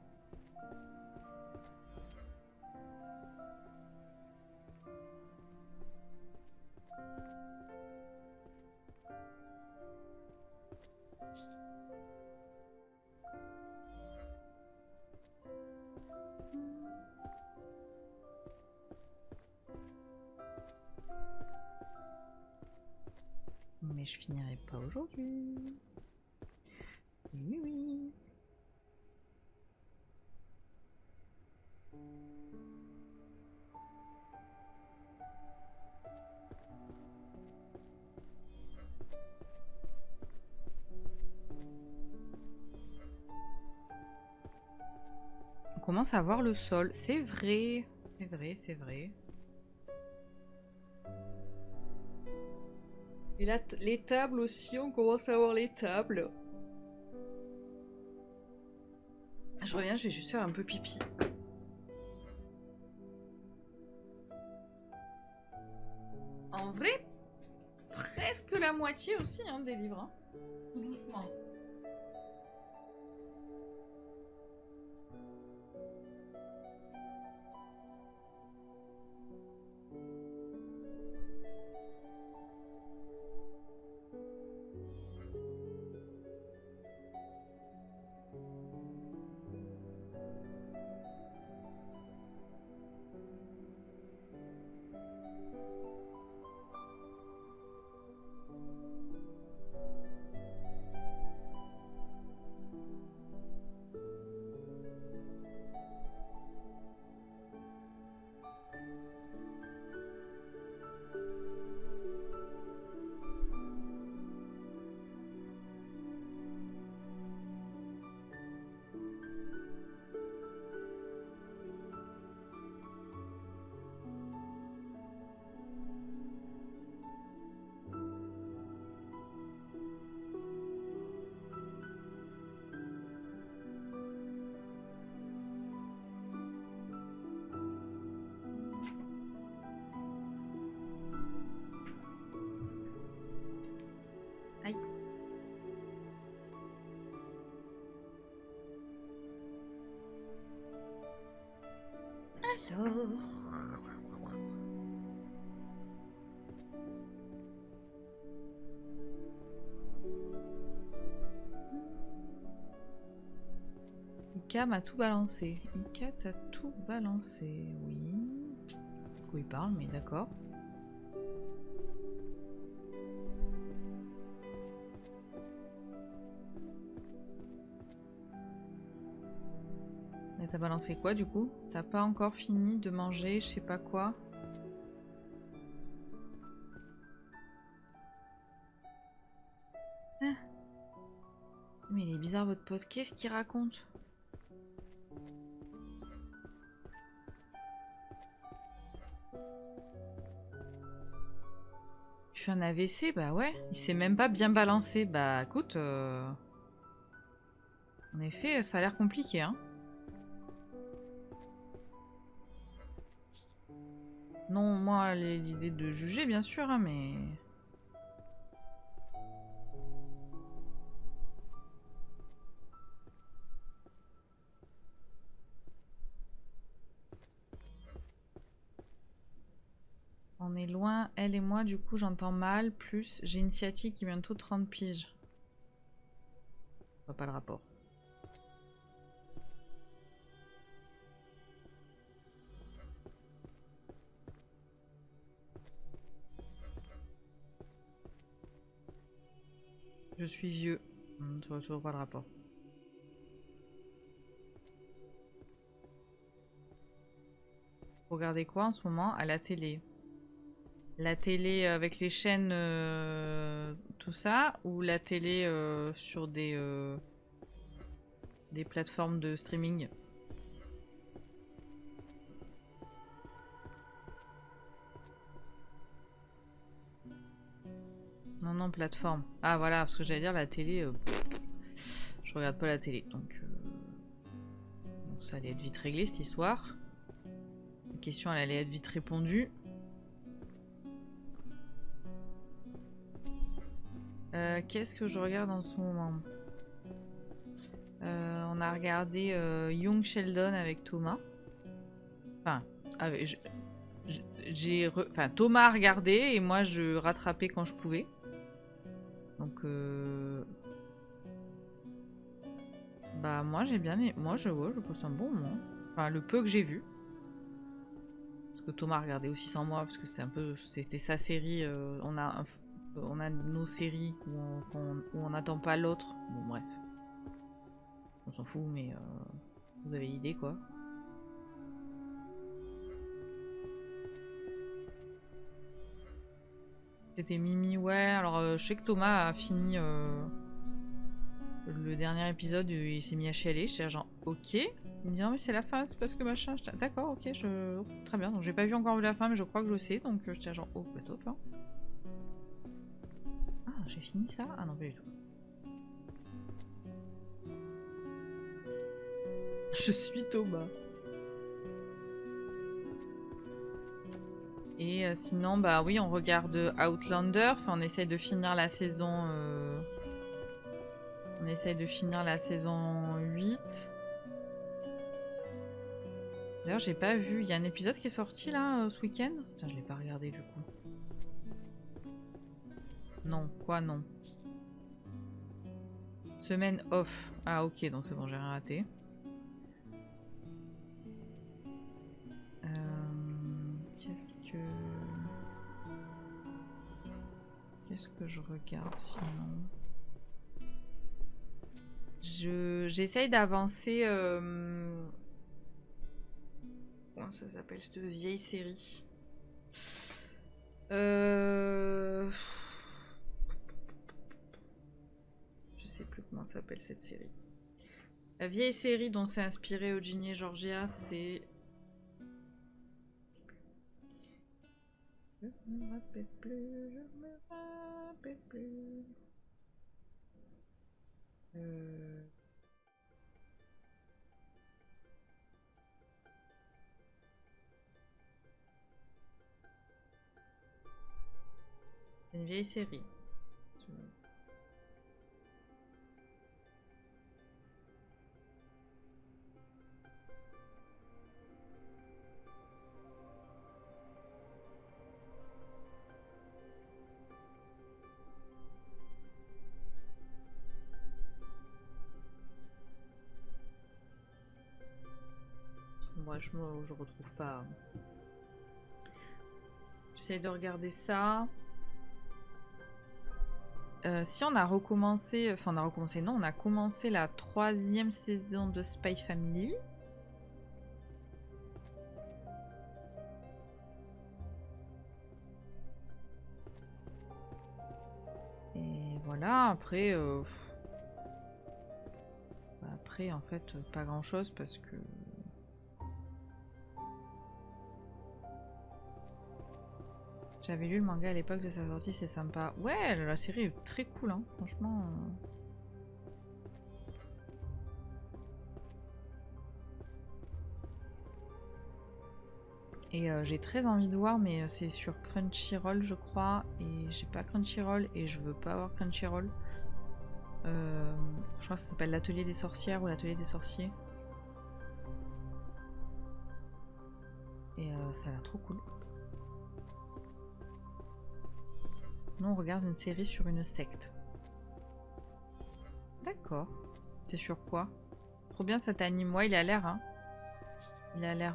Mais je finirai pas aujourd'hui. Oui, oui. commence à voir le sol. C'est vrai. C'est vrai, c'est vrai. Et là, les tables aussi, on commence à voir les tables. Je reviens, je vais juste faire un peu pipi. En vrai, presque la moitié aussi hein, des livres. Hein. Tout doucement. Aïe. Alors... Ika m'a tout balancé. Ika t'a tout balancé, oui. De quoi il parle, mais d'accord. Et t'as balancé quoi du coup? T'as pas encore fini de manger, je sais pas quoi. Ah. Mais il est bizarre votre pote, qu'est-ce qu'il raconte? Il fait un AVC, bah ouais. Il s'est même pas bien balancé. Bah écoute, en effet, ça a l'air compliqué, hein. Non, moi, l'idée de juger, bien sûr, hein, mais... On est loin, elle et moi, du coup, j'entends mal. Plus, j'ai une sciatique qui est bientôt 30 piges. Je vois pas le rapport. Je suis vieux. Je vois toujours pas le rapport. Regardez quoi en ce moment? À la télé. La télé avec les chaînes, tout ça, ou la télé sur des plateformes de streaming? Non, non, plateforme. Ah voilà, parce que j'allais dire la télé, je regarde pas la télé, donc bon, ça allait être vite réglé cette histoire. La question, elle allait être vite répondue. Qu'est-ce que je regarde en ce moment? On a regardé Young Sheldon avec Thomas. Enfin, Thomas a regardé et moi je rattrapais quand je pouvais. Donc, bah moi j'ai bien aimé. Moi je passe un bon moment. Enfin, le peu que j'ai vu. Parce que Thomas a regardé aussi sans moi parce que c'était sa série. On a nos séries où on n'attend pas l'autre. Bon bref. On s'en fout mais vous avez l'idée quoi. C'était Mimi, ouais. Alors je sais que Thomas a fini le dernier épisode, il s'est mis à chialer. J'étais genre, Ok. Il me dit non mais c'est la fin, c'est parce que machin. D'accord, ok, très bien. Donc j'ai pas encore vu la fin, mais je crois que je sais. Donc je tiens genre, oh, bah top. Hein. Ah, j'ai fini ça? Ah non, pas du tout. Je suis Thomas. Et sinon, bah oui, on regarde Outlander. Enfin, on essaye de finir la saison... On essaye de finir la saison 8. D'ailleurs, j'ai pas vu. Il y a un épisode qui est sorti là ce week-end. Putain, je l'ai pas regardé du coup. Non, quoi non. Semaine off. Ah ok, donc c'est bon, j'ai rien raté. Qu'est-ce que je regarde sinon? J'essaye d'avancer... Comment ça s'appelle cette vieille série? Je sais plus comment s'appelle cette série. La vieille série dont s'est inspiré Eugenie et Georgia, c'est... Je me rappelle plus, je me rappelle plus. C'est une vieille série. Moi, je retrouve pas. J'essaie de regarder ça. Si on a recommencé... Enfin, on a recommencé... Non, on a commencé la 3e saison de Spy Family. Et voilà, après... Après, en fait, pas grand-chose parce que... J'avais lu le manga à l'époque de sa sortie, c'est sympa. Ouais, la série est très cool, hein, franchement. Et j'ai très envie de voir, mais c'est sur Crunchyroll, je crois. Et j'ai pas Crunchyroll et je veux pas avoir Crunchyroll. Je crois que ça s'appelle l'Atelier des Sorcières ou l'Atelier des Sorciers. Et ça a l'air trop cool. Nous, on regarde une série sur une secte. D'accord. C'est sur quoi? Trop bien cet anime. Ouais, il a l'air, hein. Il a l'air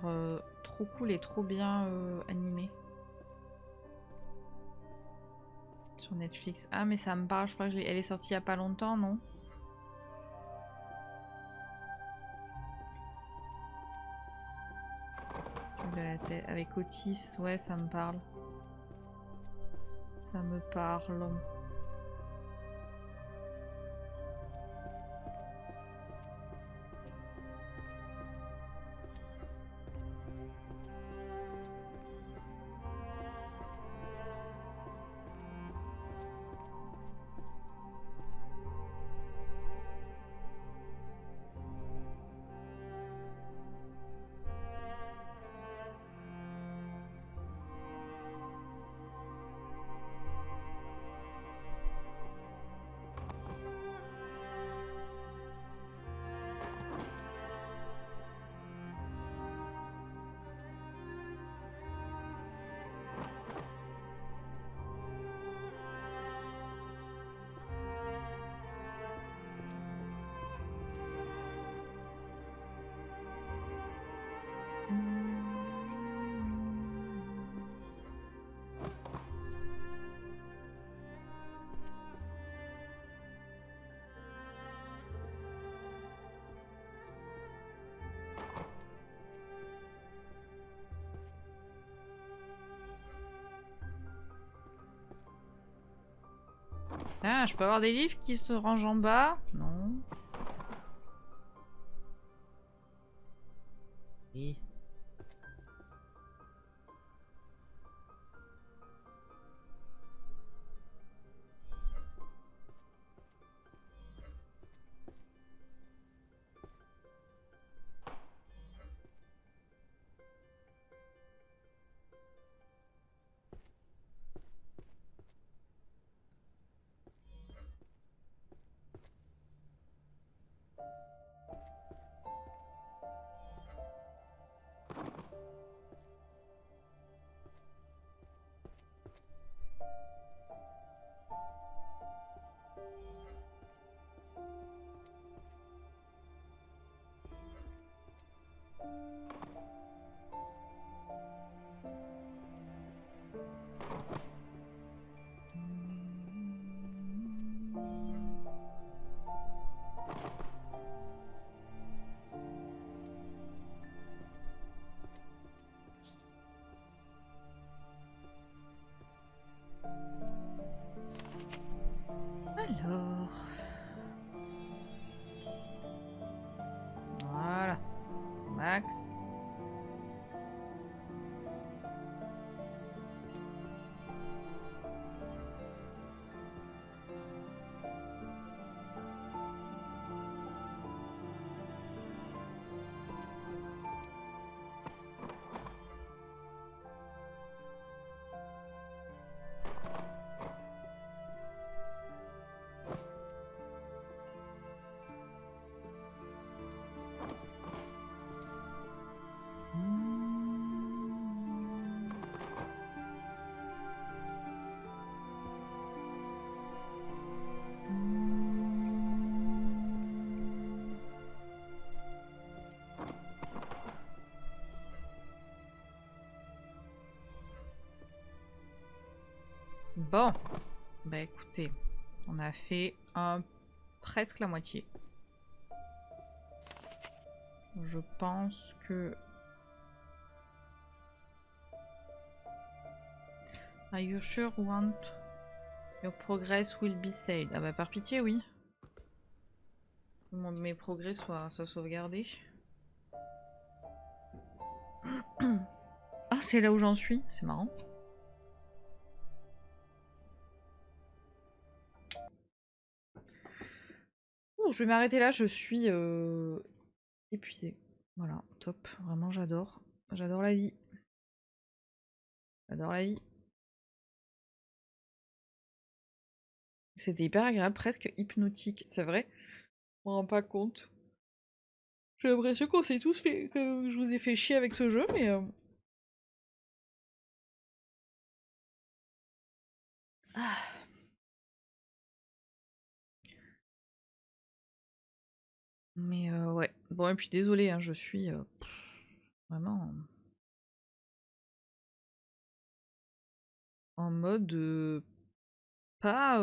trop cool et trop bien animé. Sur Netflix. Ah, mais ça me parle. Je crois qu'elle est sortie il y a pas longtemps, non? De la tête. Avec Otis. Ouais, ça me parle. Ça me parle. Ah, je peux avoir des livres qui se rangent en bas? Non. Bon. Bah écoutez, on a fait presque la moitié. Je pense que... Are you sure want your progress will be saved? Ah bah par pitié, oui. Mes progrès soient sauvegardés. Ah, c'est là où j'en suis, c'est marrant. Ouh, je vais m'arrêter là, je suis épuisée. Voilà, top, vraiment j'adore. J'adore la vie. J'adore la vie. C'était hyper agréable, presque hypnotique, c'est vrai. Je me rends pas compte. J'ai l'impression qu'on s'est tous fait... que je vous ai fait chier avec ce jeu, mais... Ah. Mais ouais. Bon, et puis désolé, hein, je suis vraiment en mode pas,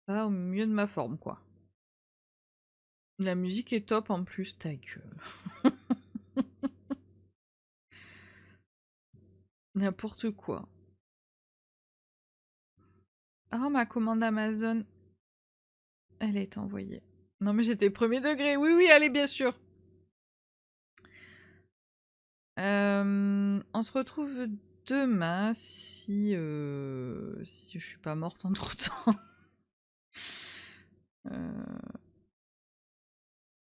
pas au mieux de ma forme, quoi. La musique est top en plus, ta gueule. N'importe quoi. Ah, ma commande Amazon, elle est envoyée. Non mais j'étais premier degré, oui oui, allez bien sûr. On se retrouve demain si si je suis pas morte entre temps.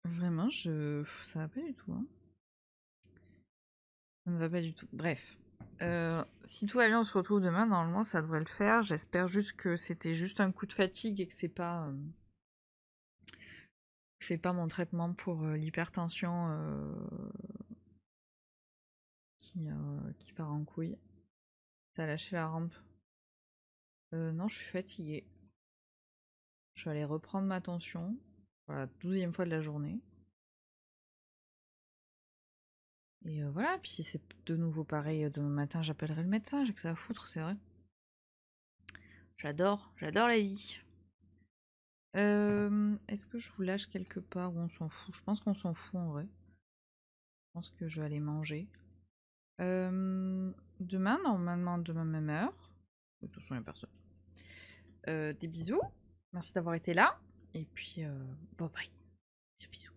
Vraiment, ça va pas du tout. Hein. Ça ne va pas du tout. Bref. Si tout va bien, on se retrouve demain. Normalement, ça devrait le faire. J'espère juste que c'était juste un coup de fatigue et que c'est pas mon traitement pour l'hypertension qui part en couille. T'as lâché la rampe. Non, je suis fatiguée. Je vais aller reprendre ma tension. Voilà, 12e fois de la journée. Et voilà, puis si c'est de nouveau pareil demain matin, j'appellerai le médecin, j'ai que ça à foutre, c'est vrai. J'adore la vie. Est-ce que je vous lâche quelque part ou on s'en fout? Je pense qu'on s'en fout en vrai. Je pense que je vais aller manger. Demain, normalement, demain même heure. De toute façon, il n'y a personne. Des bisous. Merci d'avoir été là. Et puis, bye bye. Bisous, bisous.